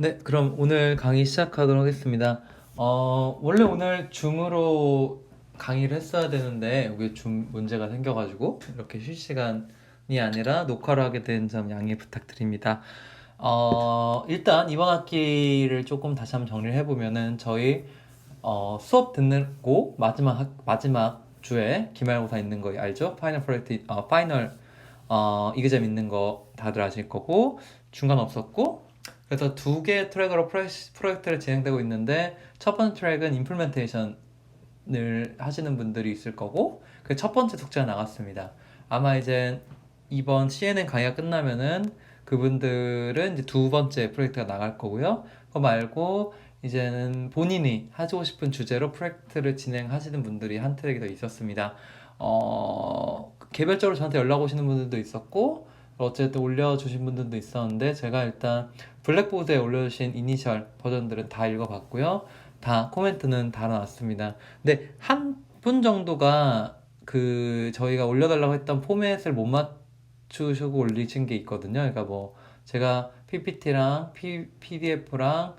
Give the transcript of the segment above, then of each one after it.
네, 그럼 오늘 강의 시작하도록 하겠습니다. 원래 오늘 줌으로 강의를 했어야 되는데, 이게 줌 문제가 생겨가지고, 이렇게 실시간이 아니라 녹화를 하게 된 점 양해 부탁드립니다. 일단 이번 학기를 조금 다시 한번 정리를 해보면은, 저희, 수업 듣고, 마지막 주에 기말고사 있는 거 알죠? 이그잼 있는 거 다들 아실 거고, 중간 없었고, 그래서 두 개의 트랙으로 프로젝트를 진행되고 있는데 첫 번째 트랙은 임플멘테이션을 하시는 분들이 있을 거고 그 첫 번째 숙제가 나갔습니다. 아마 이제 이번 CNN 강의가 끝나면은 그분들은 이제 두 번째 프로젝트가 나갈 거고요. 그거 말고 이제는 본인이 하고 싶은 주제로 프로젝트를 진행하시는 분들이 한 트랙이 더 있었습니다. 개별적으로 저한테 연락 오시는 분들도 있었고 어쨌든 올려주신 분들도 있었는데 제가 일단 블랙보드에 올려주신 이니셜 버전들은 다 읽어봤고요. 다 코멘트는 달아놨습니다. 근데 한 분 정도가 저희가 올려달라고 했던 포맷을 못 맞추시고 올리신 게 있거든요. 그러니까 뭐 제가 PPT랑 PDF랑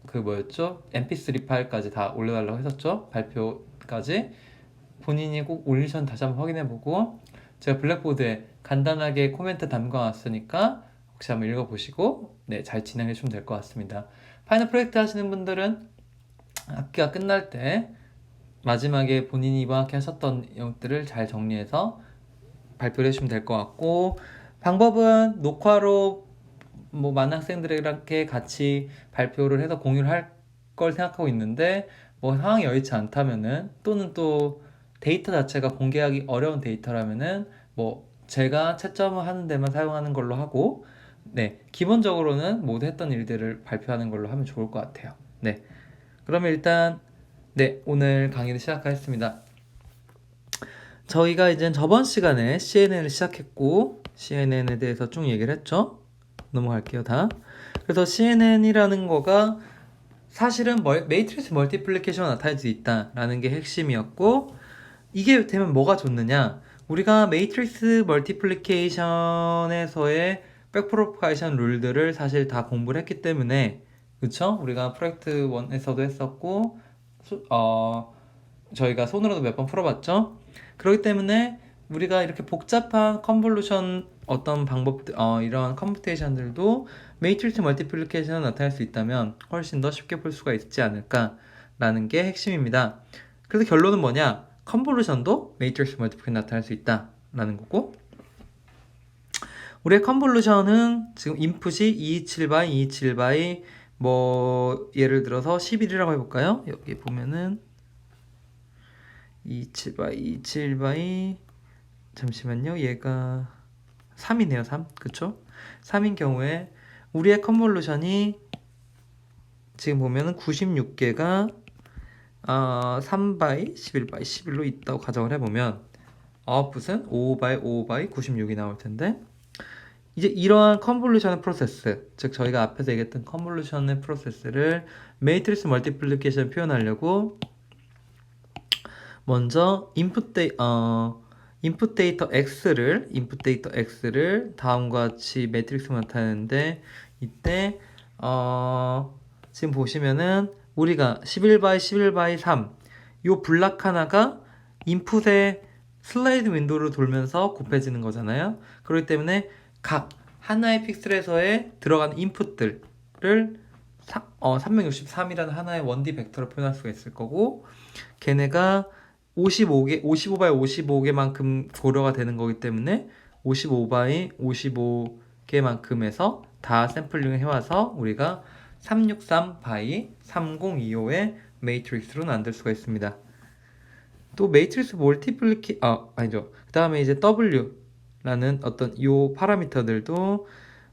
그 뭐였죠? MP3 파일까지 다 올려달라고 했었죠? 발표까지. 본인이 꼭 올리션 다시 한번 확인해보고 제가 블랙보드에 간단하게 코멘트 담가놨으니까 혹시 한번 읽어보시고 네, 잘 진행해 주시면 될 것 같습니다. 파이널 프로젝트 하시는 분들은 학기가 끝날 때 마지막에 본인이 이번 학기 하셨던 내용들을 잘 정리해서 발표를 해주시면 될 것 같고 방법은 녹화로 뭐 많은 학생들에게 같이 발표를 해서 공유를 할 걸 생각하고 있는데 뭐 상황이 여의치 않다면은 또는 또 데이터 자체가 공개하기 어려운 데이터라면은 뭐 제가 채점을 하는 데만 사용하는 걸로 하고 네 기본적으로는 모두 했던 일들을 발표하는 걸로 하면 좋을 것 같아요. 네 그러면 일단 네 오늘 강의를 시작하겠습니다. 저희가 이제 저번 시간에 CNN을 시작했고 CNN에 대해서 쭉 얘기를 했죠. 넘어갈게요 다. 그래서 CNN이라는 거가 사실은 메이트리스 멀티플리케이션을 나타낼 수 있다라는 게 핵심이었고 이게 되면 뭐가 좋느냐 우리가 메이트리스 멀티플리케이션에서의 백프로파게이션 룰들을 사실 다 공부를 했기 때문에 그쵸? 우리가 프로젝트 1에서도 했었고 저희가 손으로도 몇 번 풀어봤죠? 그렇기 때문에 우리가 이렇게 복잡한 컨볼루션 어떤 방법들, 이런 컴퓨테이션들도 매트리스 멀티플리케이션을 나타낼 수 있다면 훨씬 더 쉽게 풀 수가 있지 않을까라는 게 핵심입니다. 그래서 결론은 뭐냐? 컨볼루션도 매트리스 멀티플리케이션 나타낼 수 있다라는 거고 우리의 컨볼루션은 지금 인풋이 227 227 뭐 예를 들어서 11이라고 해볼까요? 여기 보면은 27 잠시만요. 얘가 3이네요. 3. 그쵸? 3인 경우에 우리의 컨볼루션이 지금 보면은 96개가 3 11 11로 있다고 가정을 해보면 아웃풋은 5 5 96이 나올 텐데 이제 이러한 컨볼루션의 프로세스, 즉 저희가 앞에서 얘기했던 컨볼루션의 프로세스를 매트리스 멀티플리케이션 표현하려고 먼저 인풋 데이터 X를 다음과 같이 매트릭스로 나타내는데 이때 지금 보시면은 우리가 11 3 요 블락 하나가 인풋의 슬라이드 윈도우를 돌면서 곱해지는 거잖아요. 그렇기 때문에 각 하나의 픽셀에서의 들어가는 인풋들을 363이라는 하나의 1D 벡터로 표현할 수가 있을 거고 걔네가 55by 55개만큼 고려가 되는 거기 때문에 55by 55개만큼에서 다 샘플링을 해와서 우리가 363 by 3025의 매트릭스로 만들 수가 있습니다. 또 매트릭스 아니죠. 그 다음에 이제 W라는 어떤 이 파라미터들도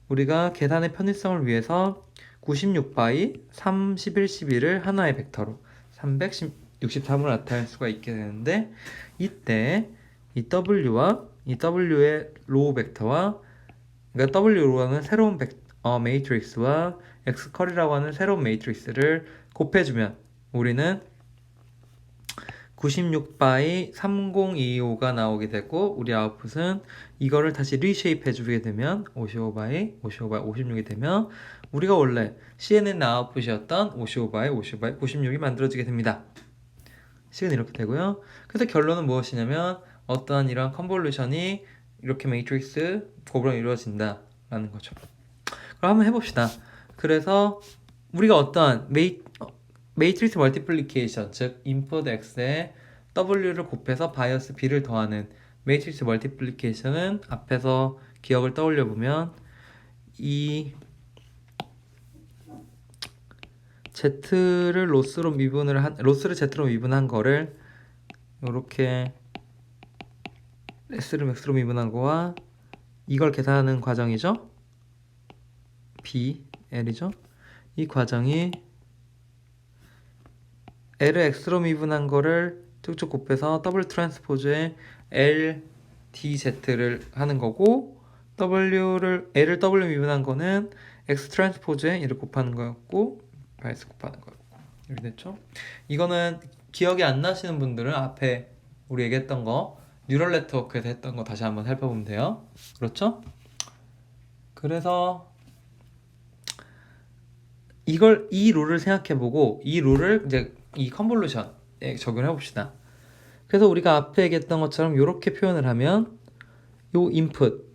우리가 계산의 편의성을 위해서 96 by 31 11을 하나의 벡터로 363으로 나타낼 수가 있게 되는데 이때 이 W와 이 W의 로우 벡터와 그러니까 W로 하는 새로운 매트릭스와 X컬이라고 하는 새로운 매트릭스를 곱해주면 우리는 96by 3025가 나오게 되고 우리 아웃풋은 이거를 다시 리쉐입 해주게 되면 55by 56이 되면 우리가 원래 CNN 아웃풋이었던 55by 55by 96이 만들어지게 됩니다. 식은 이렇게 되고요. 그래서 결론은 무엇이냐면 어떠한 이런 컨볼루션이 이렇게 매트릭스 곱으로 이루어진다 라는 거죠. 그럼 한번 해봅시다. 그래서 우리가 어떠한 매트릭스 멀티플리케이션, 즉 인풋 x에 w를 곱해서 바이어스 b를 더하는 매트릭스 멀티플리케이션은 앞에서 기억을 떠올려 보면 이 z를 로스로 z로 미분한 거를 이렇게 s를 max로 미분한 거와 이걸 계산하는 과정이죠. b, l이죠. 이 과정이 L을 X로 미분한 거를 쭉쭉 곱해서 더블 트랜스포즈에 L, D, Z를 하는 거고 L을 W 미분한 거는 X 트랜스포즈에 얘를 곱하는 거였고 바이스 곱하는 거였고 이렇게 됐죠? 이거는 기억이 안 나시는 분들은 앞에 우리 얘기했던 거 뉴럴 네트워크에서 했던 거 다시 한번 살펴보면 돼요. 그렇죠? 그래서 이 룰을 생각해보고 이 룰을 이제 이 컨볼루션에 적용해 봅시다. 그래서 우리가 앞에 얘기했던 것처럼 이렇게 표현을 하면 요 인풋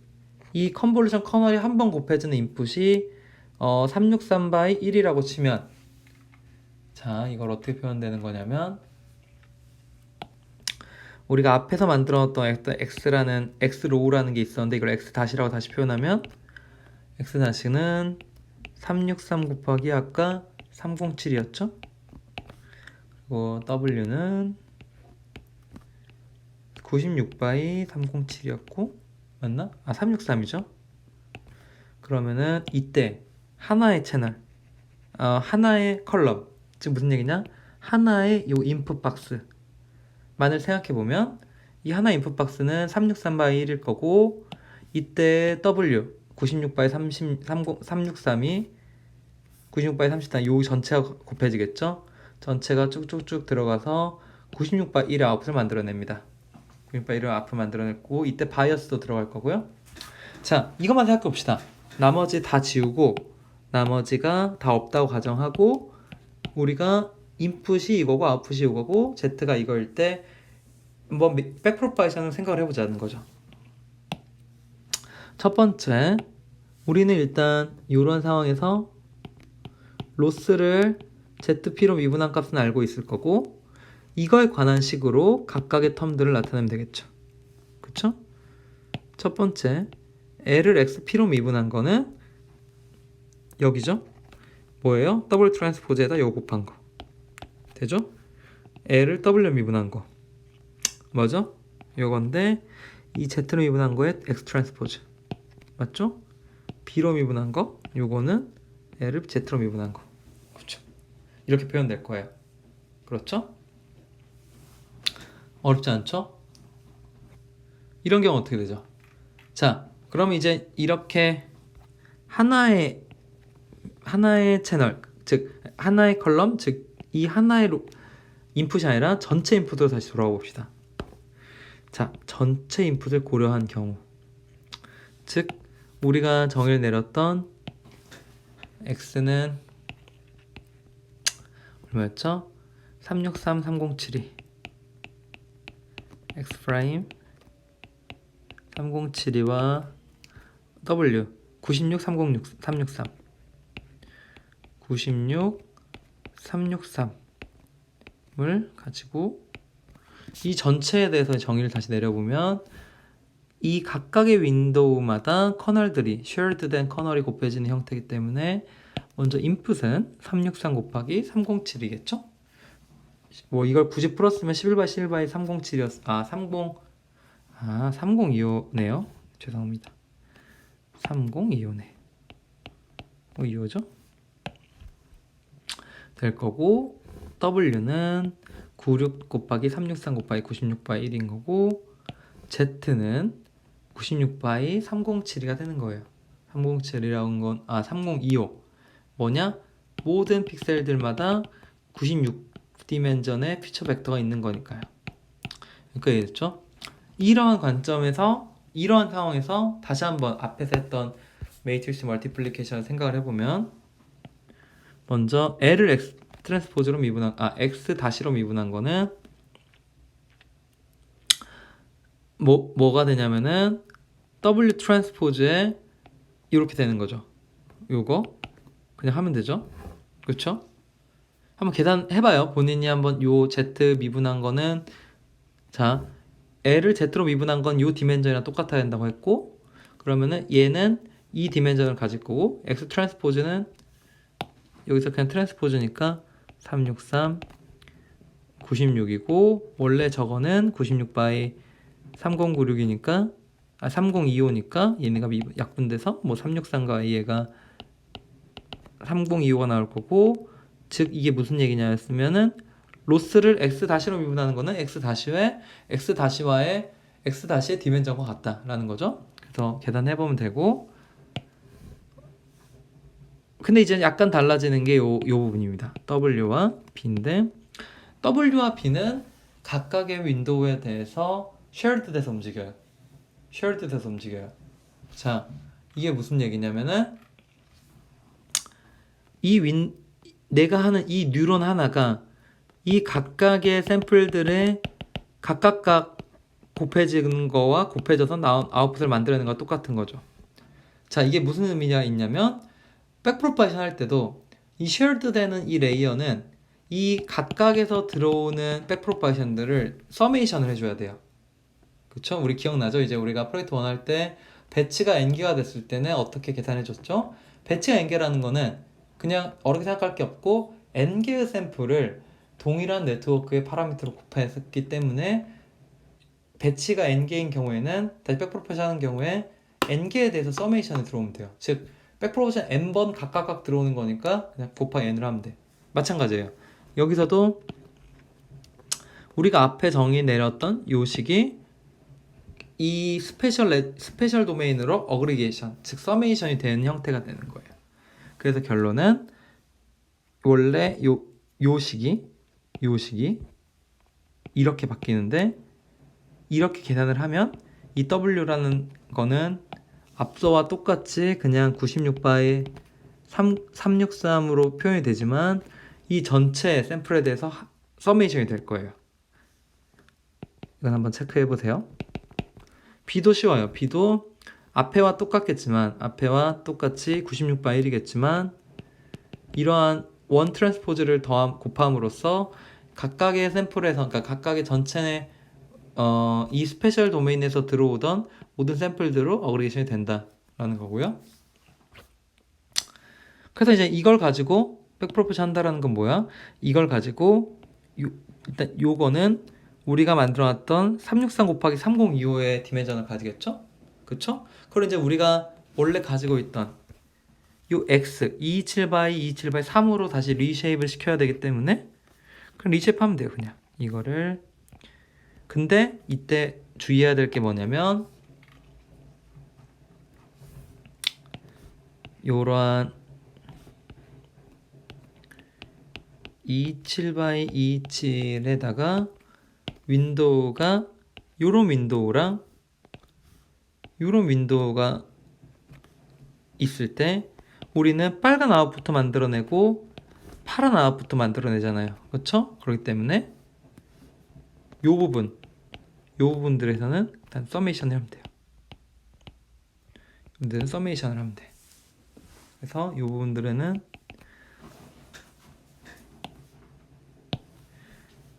이 컨볼루션 커널이 한 번 곱해지는 인풋이 363by 1이라고 치면 자 이걸 어떻게 표현되는 거냐면 우리가 앞에서 만들어놨던 x라는 x로우라는 게 있었는데 이걸 x 다시라고 다시 표현하면 x 다시는 363 곱하기 아까 307이었죠? 그리고 w는 96by 307이었고 맞나? 363이죠? 그러면은 이때 하나의 채널 하나의 컬럼 즉 무슨 얘기냐? 하나의 요 인풋 박스만을 생각해보면 이 하나 인풋 박스는 363by 1일 거고 이때 w 96by 363이 96by 33 요 전체가 곱해지겠죠? 전체가 쭉쭉쭉 들어가서 96by 1의 아웃풋을 만들어냅니다. 96by 1의 아웃풋을 만들어냈고 이때 바이어스도 들어갈 거고요. 자, 이것만 생각해 봅시다. 나머지 다 지우고 나머지가 다 없다고 가정하고 우리가 인풋이 이거고 아웃풋이 이거고 Z가 이거일 때 한번 백프로파이션을 생각을 해보자는 거죠. 첫 번째, 우리는 일단 이런 상황에서 로스를 ZP로 미분한 값은 알고 있을 거고 이거에 관한 식으로 각각의 텀들을 나타내면 되겠죠. 그쵸? 첫 번째, L을 XP로 미분한 거는 여기죠? 뭐예요? 더블 트랜스포즈에다 요거 곱한 거. 되죠? L을 W로 미분한 거. 뭐죠? 요건데 이 Z로 미분한 거에 X 트랜스포즈. 맞죠? B로 미분한 거. 요거는 L을 Z로 미분한 거. 그렇죠? 이렇게 표현될 거예요. 그렇죠? 어렵지 않죠? 이런 경우 어떻게 되죠? 자, 그럼 이제 이렇게 하나의 채널, 즉 하나의 컬럼, 즉 이 하나의 인풋이 아니라 전체 인풋으로 다시 돌아가 봅시다. 자, 전체 인풋을 고려한 경우, 즉 우리가 정의를 내렸던 x는 얼마였죠? 363, 3072 x 프라임 3072와 w 96, 363 96, 363을 가지고 이 전체에 대해서 정의를 다시 내려보면 이 각각의 윈도우마다 커널들이 shared 된 커널이 곱해지는 형태이기 때문에 먼저 인풋은 363 곱하기 307이겠죠? 뭐 이걸 굳이 풀었으면 11by 11by 307이었 3025네요. 죄송합니다. 3025네. 25죠? 될 거고 W는 96 곱하기 363 곱하기 96by 1인 거고 Z는 96by 307이가 되는 거예요. 307이라는 건 3025 뭐냐? 모든 픽셀들마다 96 디멘전의 피처 벡터가 있는 거니까요. 그러니까 얘기했죠. 이러한 관점에서 이러한 상황에서 다시 한번 앞에서 했던 매트릭스 멀티플리케이션을 생각을 해보면 먼저 L을 X 트랜스포즈로 미분한 X 다시로 미분한 거는 뭐가 되냐면은 W 트랜스포즈에 이렇게 되는 거죠. 요거 그냥 하면 되죠. 그렇죠? 한번 계산해봐요. 본인이 한번 요 Z 미분한 거는 자 L을 Z로 미분한 건 요 디멘전이랑 똑같아야 된다고 했고 그러면은 얘는 이 디멘전을 가질 거고 X 트랜스포즈는 여기서 그냥 트랜스포즈니까 363 96이고 원래 저거는 96 3096이니까 3025니까 얘네가 약분돼서 뭐 363과 얘가 3025가 나올 거고 즉 이게 무슨 얘기냐 했으면은 로스를 x 다시로 미분하는 거는 x 다시의 디멘전과 같다라는 거죠. 그래서 계산해 보면 되고 근데 이제 약간 달라지는 게 요 부분입니다. W와 B인데 W와 B는 각각의 윈도우에 대해서 shared 돼서 움직여요. 자, 이게 무슨 얘기냐면은 내가 하는 이 뉴런 하나가 이 각각의 샘플들의 각각 곱해지는 거와 곱해져서 나온 아웃풋을 만들어내는 거와 똑같은 거죠. 자, 이게 무슨 의미가 있냐면 백프로파이션 할 때도 이 쉐어드 되는 이 레이어는 이 각각에서 들어오는 백프로파이션들을 서메이션을 해줘야 돼요. 그쵸? 우리 기억나죠? 이제 우리가 프로젝트 1 할 때 배치가 n개가 됐을 때는 어떻게 계산해줬죠? 배치가 n개라는 거는 그냥 어렵게 생각할 게 없고 n개의 샘플을 동일한 네트워크의 파라미터로 곱했기 때문에 배치가 n개인 경우에는 다시 백프로파이션 하는 경우에 n개에 대해서 서메이션이 들어오면 돼요. 즉 백프로포션 n번 각각 들어오는 거니까 그냥 곱하기 n을 하면 돼. 마찬가지예요. 여기서도 우리가 앞에 정의 내렸던 요 식이 이 스페셜 도메인으로 어그리게이션, 즉 서메이션이 되는 형태가 되는 거예요. 그래서 결론은 원래 요 식이 이렇게 바뀌는데 이렇게 계산을 하면 이 W라는 거는 앞서와 똑같이 그냥 96바이 363으로 표현이 되지만 이 전체 샘플에 대해서 서메이션이 될 거예요. 이건 한번 체크해 보세요. B도 쉬워요. B도 앞에와 똑같겠지만 앞에와 똑같이 96바이 1이겠지만 이러한 원 트랜스포즈를 곱함으로써 각각의 샘플에서 그러니까 각각의 전체 이 스페셜 도메인에서 들어오던 모든 샘플들로 어그리게이션이 된다라는 거고요. 그래서 이제 이걸 가지고 백프로포션 한다라는 건 뭐야? 이걸 가지고 일단 요거는 우리가 만들어놨던 363 곱하기 3025의 디멘전을 가지겠죠? 그쵸? 그걸 이제 우리가 원래 가지고 있던 요 x 227 3으로 다시 리쉐입을 시켜야 되기 때문에 그럼 리쉐입 하면 돼요. 그냥 이거를. 근데 이때 주의해야 될 게 뭐냐면 요러한 27x27에다가 윈도우가 요런 윈도우가 있을 때 우리는 빨간 아웃부터 만들어내고 파란 아웃부터 만들어내잖아요. 그렇죠? 그렇기 때문에 요 부분들에서는 일단 서메이션을 하면 돼요. 이분들은 서메이션을 하면 돼. 그래서 요 부분들에는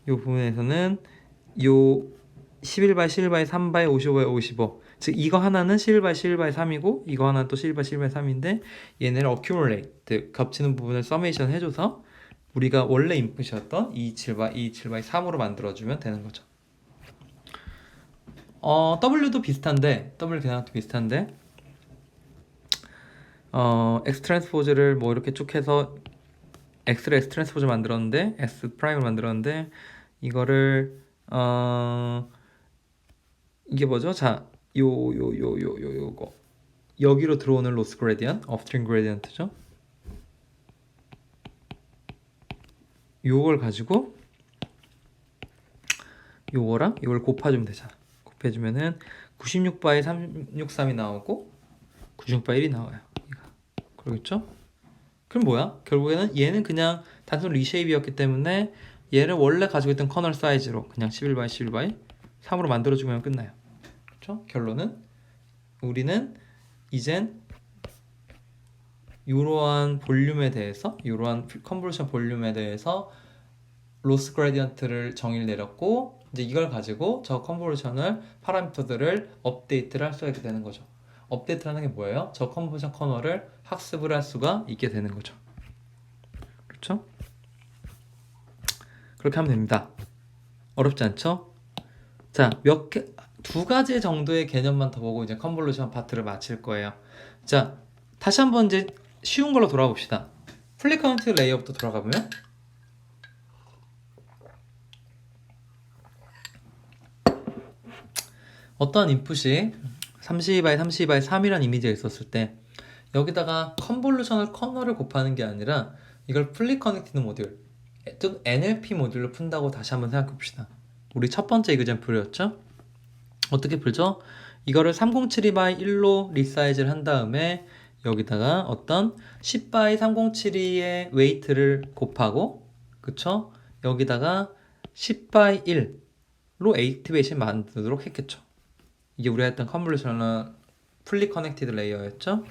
요 부분에서는 요 11by 11by 3by 55by 55 즉 이거 하나는 11by 11by 3이고 이거 하나는 또 11by 11by 3인데 얘네를 accumulate 겹치는 부분을 서메이션 해줘서 우리가 원래 인풋이었던 227by 3으로 만들어주면 되는 거죠. W도 비슷한데 W 계산도 비슷한데 X 트랜스포즈를 뭐 이렇게 쭉 해서 X를 X 트랜스포즈 만들었는데 X 프라임을 만들었는데 이거를 이게 뭐죠? 자, 요거 여기로 들어오는 로스 그레디언트, 업스트림 그레디언트죠. 요걸 가지고 요거랑 이걸 곱해주면 되잖아. 곱해주면은 96바이 363이 나오고 96바이 1이 나와요. 그러겠죠? 그럼 뭐야? 결국에는 얘는 그냥 단순 리쉐입이었기 때문에 얘를 원래 가지고 있던 커널 사이즈로 그냥 11바이 11바이 3으로 만들어주면 끝나요. 그렇죠? 결론은 우리는 이젠 이러한 볼륨에 대해서, 이러한 컨볼루션 볼륨에 대해서 로스 그레디언트를 정의를 내렸고, 이제 이걸 가지고 저 컨볼루션을 파라미터들을 업데이트를 할 수가 있게 되는 거죠. 업데이트라는 게 뭐예요? 저 컨볼루션 커널을 학습을 할 수가 있게 되는 거죠. 그렇죠? 그렇게 하면 됩니다. 어렵지 않죠? 자, 두 가지 정도의 개념만 더 보고 이제 컨볼루션 파트를 마칠 거예요. 자, 다시 한번 이제 쉬운 걸로 돌아가 봅시다. 플리컨트 레이어부터 돌아가 보면 어떠한 인풋이 32바이 32바이 3이라는 이미지가 있었을 때 여기다가 컨볼루셔널 커널을 곱하는 게 아니라 이걸 풀리 커넥티드 모듈, 즉 NLP 모듈로 푼다고 다시 한번 생각해 봅시다. 우리 첫 번째 이그젠플이었죠? 어떻게 풀죠? 이거를 3072바이 1로 리사이즈를 한 다음에 여기다가 어떤 10바이 3072의 웨이트를 곱하고, 그쵸? 여기다가 10바이 1로 액티베이션 만들도록 했겠죠. 이게 우리가 했던 컨볼루셔널 풀리 커넥티드 레이어였죠.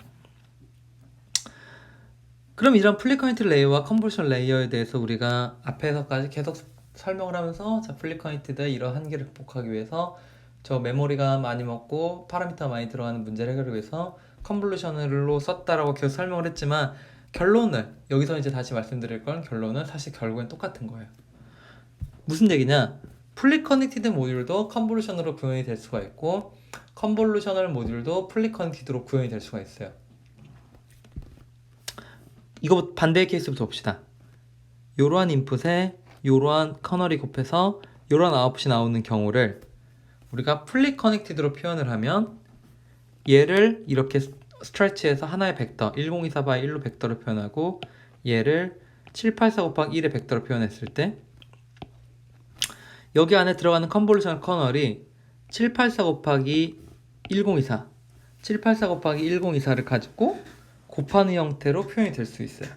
그럼 이런 풀리 커넥티드 레이어와 컨볼루션 레이어에 대해서 우리가 앞에서까지 계속 설명을 하면서 자, 풀리 커넥티드의 이런 한계를 극복하기 위해서 저 메모리가 많이 먹고 파라미터가 많이 들어가는 문제를 해결하기 위해서 컨볼루션으로 썼다라고 계속 설명을 했지만, 결론을 여기서 이제 다시 말씀드릴 건, 결론은 사실 결국엔 똑같은 거예요. 무슨 얘기냐? 풀리 커넥티드 모듈도 컨볼루션으로 구현이 될 수가 있고, 컨볼루셔널 모듈도 풀리 커넥티드로 구현이 될 수가 있어요. 이거 반대의 케이스부터 봅시다. 이러한 인풋에 이러한 커널이 곱해서 이러한 아웃풋이 나오는 경우를 우리가 풀리 커넥티드로 표현을 하면, 얘를 이렇게 스트레치해서 하나의 벡터 1024/1로 벡터로 표현하고 얘를 784 곱하기 1의 벡터로 표현했을 때 여기 안에 들어가는 컨볼루션 커널이 784 곱하기 1024 784 곱하기 1024를 가지고 곱하는 형태로 표현이 될 수 있어요.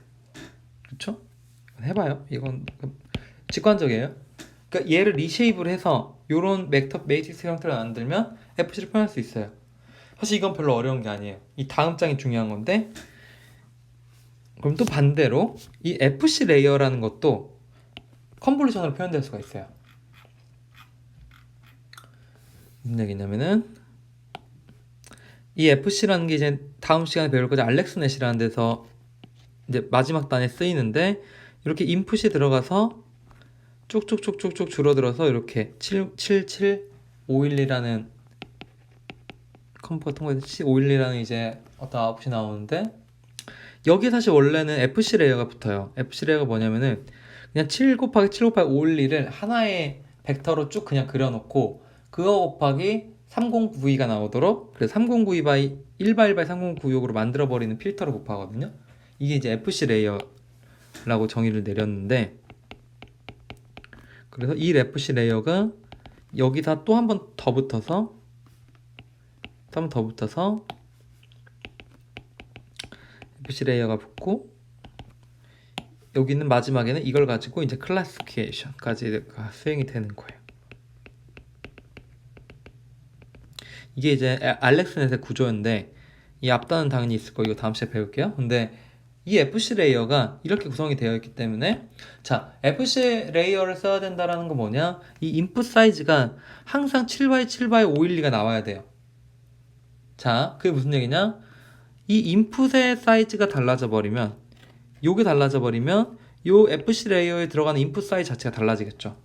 그렇죠? 해봐요. 이건 직관적이에요. 그러니까 얘를 리쉐입을 해서 이런 벡터 매트릭스 형태로 만들면 FC를 표현할 수 있어요. 사실 이건 별로 어려운 게 아니에요. 이 다음 장이 중요한 건데, 그럼 또 반대로 이 FC 레이어라는 것도 컨볼루션으로 표현될 수가 있어요. 무슨 얘기냐면은 이 FC라는 게 이제 다음 시간에 배울 거죠. 알렉스넷이라는 데서 이제 마지막 단에 쓰이는데, 이렇게 인풋이 들어가서 쭉쭉쭉쭉쭉 줄어들어서 이렇게 77512라는 컴퓨터가 통과해서 512라는 이제 어떤 아웃풋이 나오는데, 여기 사실 원래는 FC 레이어가 붙어요. FC 레이어가 뭐냐면은 그냥 7 곱하기 7 곱하기 512를 하나의 벡터로 쭉 그냥 그려놓고 그거 곱하기 3092가 나오도록, 그래서 3092 바이 1바이 1바이 3096으로 만들어버리는 필터를 곱하거든요. 이게 이제 FC 레이어라고 정의를 내렸는데, 그래서 이 FC 레이어가 여기다 또 한 번 더 붙어서 FC 레이어가 붙고, 여기는 마지막에는 이걸 가지고 이제 클래시피케이션까지 수행이 되는 거예요. 이게 이제 알렉스넷의 구조인데, 이 앞단은 당연히 있을 거고 이거 다음 시간에 배울게요. 근데 이 FC 레이어가 이렇게 구성이 되어 있기 때문에, 자, FC 레이어를 써야 된다라는 건 뭐냐? 이 인풋 사이즈가 항상 7x7x512가 나와야 돼요. 자, 그게 무슨 얘기냐? 이 인풋의 사이즈가 달라져 버리면, 요게 달라져 버리면 요 FC 레이어에 들어가는 인풋 사이즈 자체가 달라지겠죠.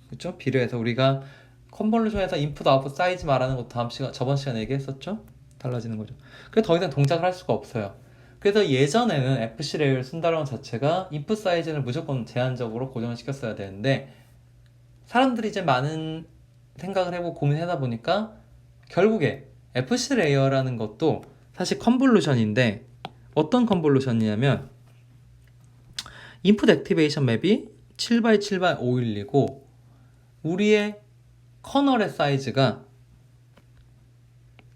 그렇죠? 비례해서 우리가 컨볼루션에서 인풋 아웃풋 사이즈 말하는 것도 저번 시간에 얘기했었죠? 달라지는 거죠. 그래서 더 이상 동작을 할 수가 없어요. 그래서 예전에는 FC 레이어를 쓴다는 것 자체가 인풋 사이즈를 무조건 제한적으로 고정을 시켰어야 되는데, 사람들이 이제 많은 생각을 해보고 고민하다 보니까 결국에 FC 레이어라는 것도 사실 컨볼루션인데, 어떤 컨볼루션이냐면 인풋 액티베이션 맵이 7x7x512고 우리의 커널의 사이즈가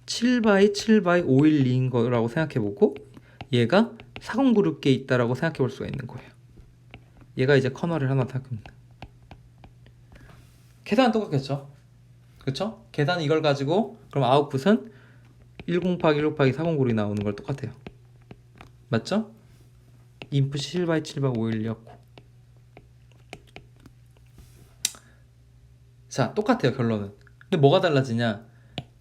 7x7x512인 거라고 생각해보고 얘가 4096개 있다라고 생각해볼 수가 있는 거예요. 얘가 이제 커널을 하나 생각합니다. 계산은 똑같겠죠? 그쵸? 계산 이걸 가지고 그럼 아웃풋은 10 곱하기 4096이 나오는 걸 똑같아요. 맞죠? 인풋이 7x7x512였고 자, 똑같아요 결론은. 근데 뭐가 달라지냐,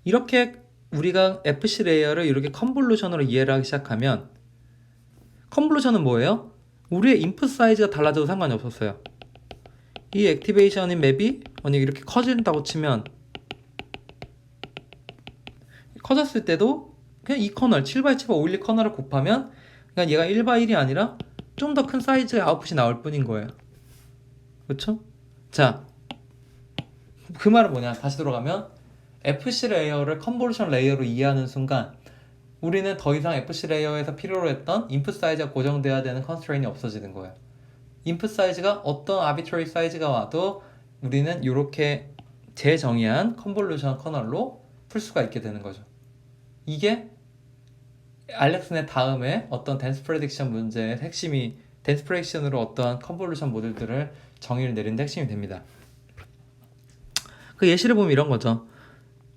이렇게 우리가 FC 레이어를 이렇게 컨볼루션으로 이해를 하기 시작하면, 컨볼루션은 뭐예요? 우리의 인풋 사이즈가 달라져도 상관이 없었어요. 이 액티베이션인 맵이 만약 이렇게 커진다고 치면, 커졌을 때도 그냥 이 커널 7x7x512 커널을 곱하면 그냥 얘가 1x1이 아니라 좀 더 큰 사이즈의 아웃풋이 나올 뿐인 거예요. 그렇죠? 자, 그 말은 뭐냐, 다시 돌아가면 FC 레이어를 컨볼루션 레이어로 이해하는 순간 우리는 더 이상 FC 레이어에서 필요로 했던 인풋 사이즈가 고정돼야 되는 컨스트레인이 없어지는 거예요. 인풋 사이즈가 어떤 아비트러리 사이즈가 와도 우리는 이렇게 재정의한 컨볼루션 커널로 풀 수가 있게 되는 거죠. 이게 알렉스넷 다음에 어떤 덴스 프레딕션 문제의 핵심이, 덴스 프레딕션으로 어떠한 컨볼루션 모델들을 정의를 내리는 핵심이 됩니다. 그 예시를 보면 이런 거죠.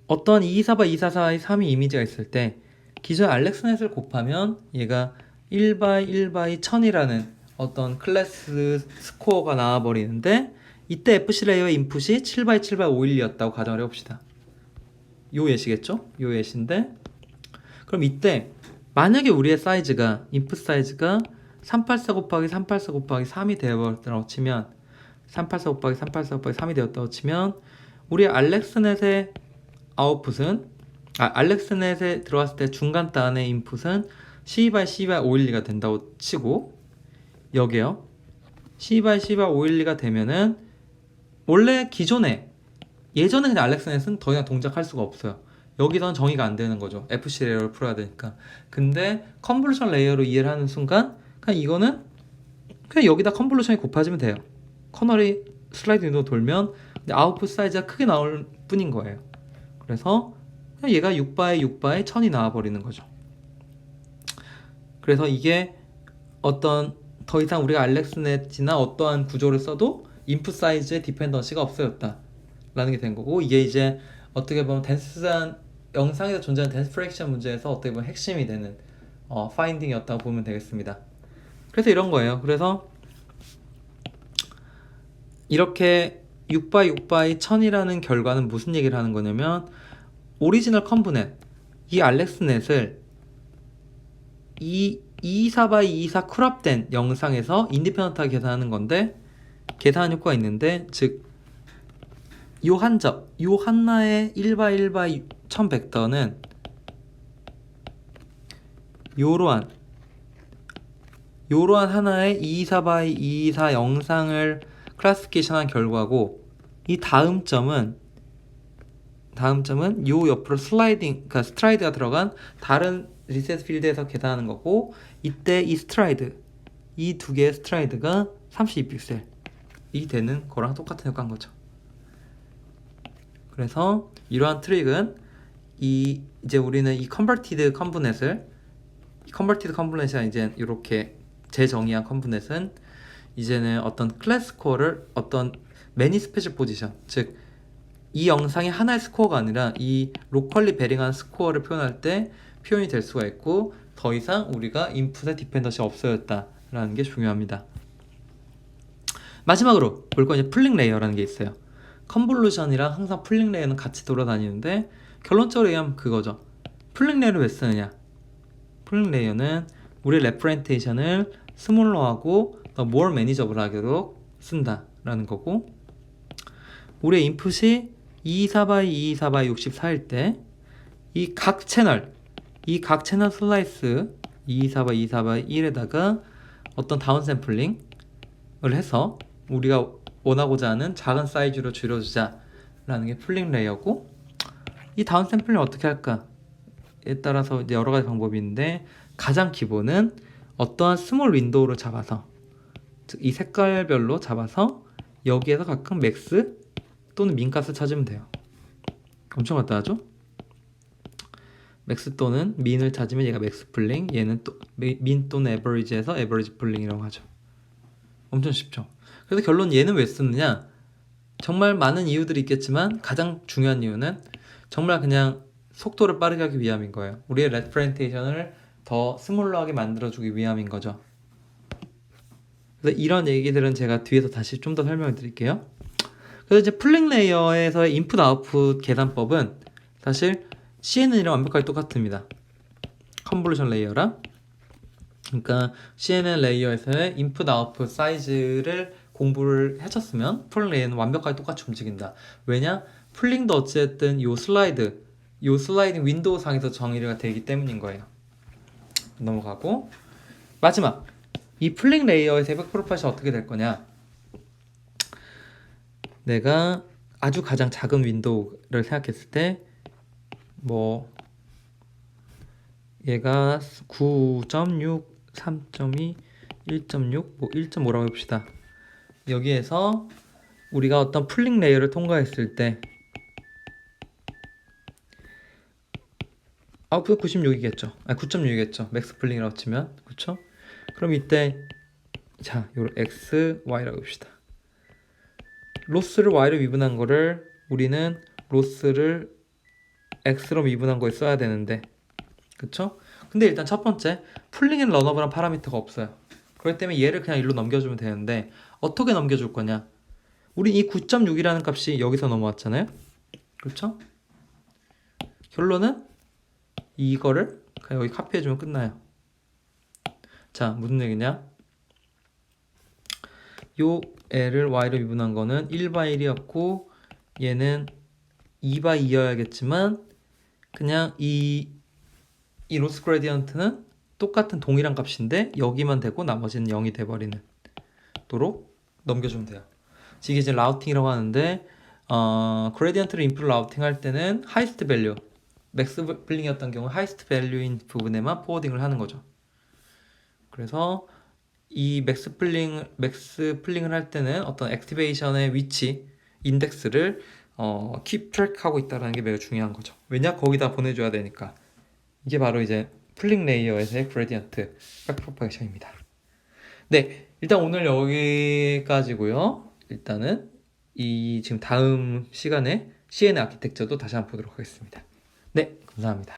어떤 244, 244의 3이 이미지가 있을 때 기존 알렉스넷을 곱하면 얘가 1x1x 1000이라는 어떤 클래스 스코어가 나와버리는데, 이때 FC 레이어의 인풋이 7x7x512였다고 가정을 해봅시다. 요 예시겠죠? 요 예시인데, 그럼 이때 만약에 우리의 사이즈가, 인풋 사이즈가 384 곱하기 384 곱하기 3이 되었다고 치면, 384 곱하기 384 곱하기 3이 되었다고 치면 우리 알렉스넷의 아웃풋은, 알렉스넷에 들어왔을 때 중간 단의 인풋은 C/C/512가 된다고 치고, 여기요 C/C/512가 되면은 원래 예전에 그냥 알렉스넷은 더 이상 동작할 수가 없어요. 여기서는 정의가 안 되는 거죠. FC 레이어를 풀어야 되니까. 근데 컨볼루션 레이어로 이해를 하는 순간 그냥 이거는 그냥 여기다 컨볼루션이 곱해지면 돼요. 커널이 슬라이드 윈도우 돌면 아웃풋 사이즈가 크게 나올 뿐인 거예요. 그래서 그냥 얘가 6x6x 1000이 나와버리는 거죠. 그래서 이게 어떤 더 이상 우리가 알렉스넷이나 어떠한 구조를 써도 인풋 사이즈의 디펜던시가 없어졌다 라는 게 된 거고, 이게 이제 어떻게 보면 덴스한 영상에서 존재하는 덴스 프랙션 문제에서 어떻게 보면 핵심이 되는 파인딩이었다고 보면 되겠습니다. 그래서 이런 거예요. 그래서 이렇게 6x6x 1000이라는 결과는 무슨 얘기를 하는 거냐면, 오리지널 컴포넌트, 이 알렉스넷을 이 224x224 크롭된 영상에서 인디펜던트하게 계산하는 건데, 계산 효과가 있는데, 즉 요 한 점, 요 하나의 1x1x 1000 벡터는 요러한 하나의 224x224 영상을 클래시피케이션한 결과고, 이 다음 점은 요 옆으로 그러니까 스트라이드가 들어간 다른 리셋 필드에서 계산하는 거고, 이때 이 스트라이드, 이 두 개의 스트라이드가 32픽셀이 되는 거랑 똑같은 효과인 거죠. 그래서 이러한 트릭은 이제 우리는 이 컨버티드 컴포넷이 이제 이렇게 재정의한 컴포넷은 이제는 어떤 클래스 스코어를 어떤 매니 스페셜 포지션, 즉 이 영상의 하나의 스코어가 아니라 이 로컬리 베링한 스코어를 표현할 때 표현이 될 수가 있고, 더 이상 우리가 인풋의 디펜던시가 없어졌다라는 게 중요합니다. 마지막으로 볼 건 이제 풀링 레이어라는 게 있어요. 컨볼루션이랑 항상 풀링 레이어는 같이 돌아다니는데, 결론적으로 얘기하면 그거죠. 풀링 레이어를 왜 쓰느냐? 풀링 레이어는 우리 레프렌테이션을 스몰러하고 더 more manageable하도록 쓴다라는 거고, 우리의 인풋이 224x224x64일 때 이 각 채널 슬라이스 224x224x1에다가 어떤 다운 샘플링을 해서 우리가 원하고자 하는 작은 사이즈로 줄여주자라는 게 풀링 레이어고, 이 다운 샘플링을 어떻게 할까에 따라서 이제 여러 가지 방법이 있는데, 가장 기본은 어떠한 스몰 윈도우를 잡아서, 즉 이 색깔별로 잡아서 여기에서 각각 맥스 또는 민 값을 찾으면 돼요. 엄청 간단하죠? 맥스 또는 민을 찾으면 얘가 맥스 풀링, 얘는 또 민 또는 에버리지에서 에버리지 풀링이라고 하죠. 엄청 쉽죠? 그래서 결론 얘는 왜 쓰느냐? 정말 많은 이유들이 있겠지만 가장 중요한 이유는 정말 그냥 속도를 빠르게 하기 위함인 거예요. 우리의 레프레젠테이션을 더 스몰러하게 만들어주기 위함인 거죠. 그래서 이런 얘기들은 제가 뒤에서 다시 좀 더 설명을 드릴게요. 그래서 이제 풀링 레이어에서의 인풋 아웃풋 계산법은 사실 CNN이랑 완벽하게 똑같습니다. 컨볼루션 레이어랑. 그러니까 CNN 레이어에서의 인풋 아웃풋 사이즈를 공부를 해쳤으면 풀링 레이어는 완벽하게 똑같이 움직인다. 왜냐? 풀링도 어쨌든 요 슬라이딩 윈도우 상에서 정의가 되기 때문인 거예요. 넘어가고 마지막 이 풀링 레이어에서 백 프로파일이 어떻게 될 거냐? 내가 아주 가장 작은 윈도우를 생각했을 때 뭐 얘가 9.6, 3.2, 1.6, 뭐 1.5라고 해봅시다. 여기에서 우리가 어떤 풀링 레이어를 통과했을 때 아웃풋 96이겠죠. 9.6이겠죠. 맥스 풀링이라고 치면. 그렇죠? 그럼 이때 자, 요 x, y라고 합시다. 로스를 y로 미분한 거를 우리는 로스를 x로 미분한 거에 써야 되는데 그쵸? 근데 일단 첫 번째 풀링 앤 런어블한 파라미터가 없어요. 그렇기 때문에 얘를 그냥 일로 넘겨주면 되는데 어떻게 넘겨줄 거냐? 우리 이 9.6이라는 값이 여기서 넘어왔잖아요. 그렇죠? 결론은 이거를 그냥 여기 카피해주면 끝나요. 자, 무슨 얘기냐? 요 L을 Y로 미분한 거는 1by 1이었고 얘는 2by 2여야겠지만 그냥 이 로스 그레디언트는 똑같은 동일한 값인데 여기만 되고 나머지는 0이 돼버리는 도록 넘겨주면 돼요. 이게 이제 라우팅이라고 하는데 그레디언트를 인풋 라우팅 할 때는 하이스트 밸류 맥스 풀링이었던 경우 하이스트 밸류인 부분에만 포워딩을 하는 거죠. 그래서 이 맥스 풀링을 할 때는 어떤 액티베이션의 위치 인덱스를 keep track하고 있다는 게 매우 중요한 거죠. 왜냐? 거기다 보내줘야 되니까. 이게 바로 이제 풀링 레이어에서의 그레디언트 백프로파게이션입니다. 네, 일단 오늘 여기까지고요. 일단은 이 지금 다음 시간에 CNN 아키텍처도 다시 한번 보도록 하겠습니다. 네, 감사합니다.